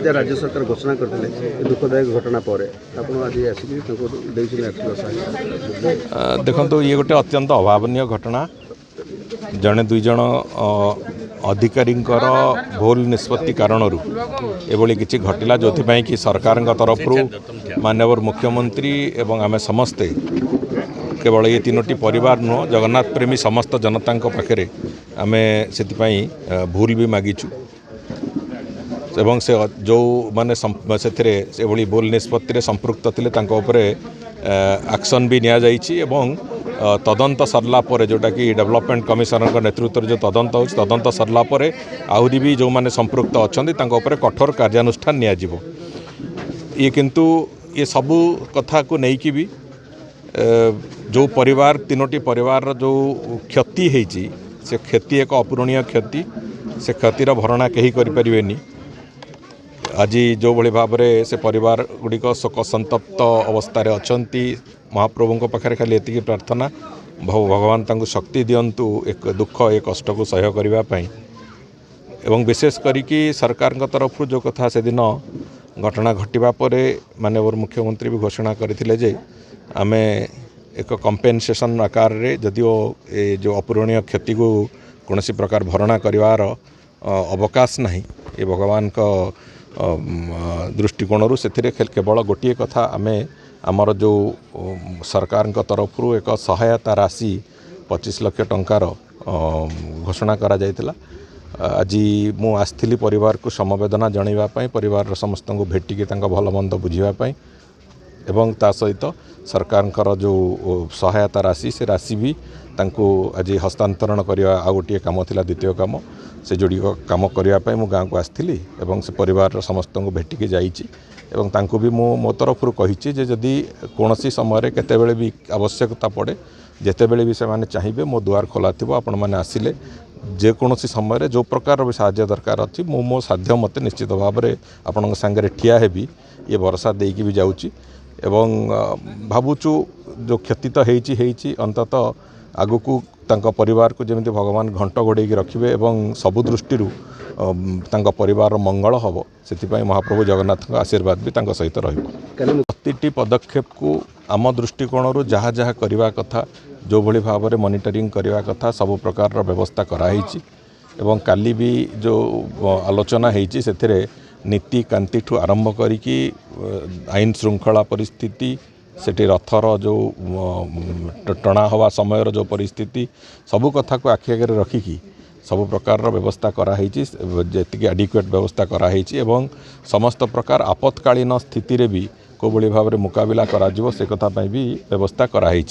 राज्य सरकार घोषणा करते दुखदायक घटना पर आज देखो ये गोटे अत्यंत अभावनीय घटना जड़े दुई जन अधिकारी भूल निष्पत्ति कारण एभली किसी घटला जो कि सरकार तरफ माननीय मुख्यमंत्री एवं आम समस्ते केवल ये तीनोटी परिवार नुह जगन्नाथ प्रेमी समस्त जनता पाखे आम से भूल भी मागिचु एवं से जो माने से भूल निष्पत्ति संपृक्त थे एक्शन भी निया जाइछि एवं तदंत सरला पर जोटा कि डेवलपमेंट कमिशनर नेतृत्व जो तदंत सरला पर आहरी भी जो माने संपृक्त अच्छा कठोर कार्यानुष्ठान नियाजिवो ये किंतु ये सबू कथा को लेकिन भी जो परिवार तीनोटी परिवार जो क्षति होती से क्षति एक अपूरणीय क्षति से क्षतिर भरणा कहीं करें आज जो भली भाव में से परिवार गुड़िक शोक संतप्त अवस्था अच्छी महाप्रभु पाखे खाली एति प्रार्थना भगवान तांको शक्ति दिंतु एक दुख एक कष्ट को सह्य करने एवं विशेष करिकी सरकार तरफ जो कथा से दिन घटना घटवा पर माननीय मुख्यमंत्री भी घोषणा करथिले जे आमे एक कंपेनसेशन आकार रे जदिओ ए जो अपूरणीय क्षति को कौन प्रकार भरणा करिवार अवकाश नहीं ये भगवान का दृष्टिकोण से केवल गोटे कथा आमे आमर जो सरकार तरफ एक सहायता राशि 25 लाख टंकार घोषणा करा जायतिला आज मु आसथिली परिवार को समवेदना जनइबा परिवार समस्त को भेटिकी भल मंद बुझापी एवं ता सहित सरकार जो सहायता राशि से राशि भी तांको आज हस्तांतरण करवा आ गोटे काम थिला द्वितीय काम से जोड़ी काम करने मु गाँव को आसथिली एवं से परिवार समस्त को भेटिकी जाइछि एवं तांको भी मो तरफ कही जदि कौन समय केतेबेले भी आवश्यकता पड़े जितेबेले भी से चाहिए मो दुआर खोला थी आपण मैंने आसिले जेकोसी समय जो प्रकार भी साहाय्य दरकार अच्छी मो साध्य मत निश्चित भाव में आपण सांगे ठिया हेबी ये भरोसा देकी भी जाऊँगी एवं भावुचु जो क्षति तो होती अंततः आगु तांका परिवार को जमी भगवान घंट घोड़े रखिए एवं सबु दृष्टि परिवार मंगल हम से महाप्रभु जगन्नाथ आशीर्वाद भी तांका सहित रही पदक्षेप को आम दृष्टिकोण जहाँ जहाँ करवा कथा जो भली भाव में मॉनिटरिंग करवा कथा सब प्रकार व्यवस्था कराई एवं काली भी जो आलोचना होती से नीति कांति ठू आरंभ करिकी आईन श्रृंखला परिस्थिति सेठी रथर जो टणा हवा समय जो परिस्थिति सबू कथा को आखि आगे रखिकी सबु प्रकार व्यवस्था कराई जी एडिक्वेट व्यवस्था कराई एवं समस्त प्रकार आपत्कालीन स्थिति रे भी को बड़ी भाव में मुकाबला करा से कथा भी व्यवस्था कराई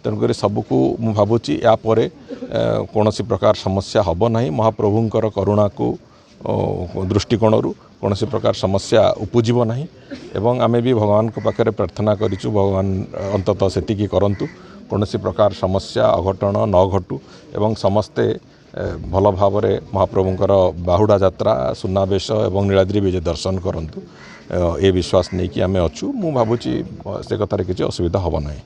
तेणुक सबको मु भावुची या परे कौन प्रकार समस्या हब नहीं महाप्रभुंकर करुणा को दृष्टिकोण कौन प्रकार समस्या उपजीव नहीं एवं आमे भी भगवान को पाखे प्रार्थना करिचु भगवान अंततः सेतिकी करंतु कौन प्रकार समस्या अघटन न घटू एवं समस्ते भल भाव में महाप्रभुंकर बाहुड़ा यात्रा सुनावेश एवं नीलाद्री विजय दर्शन करंतु ए विश्वास नहीं कि आमे अच्छू मु भावुची से कथार किसी असुविधा हब नहीं।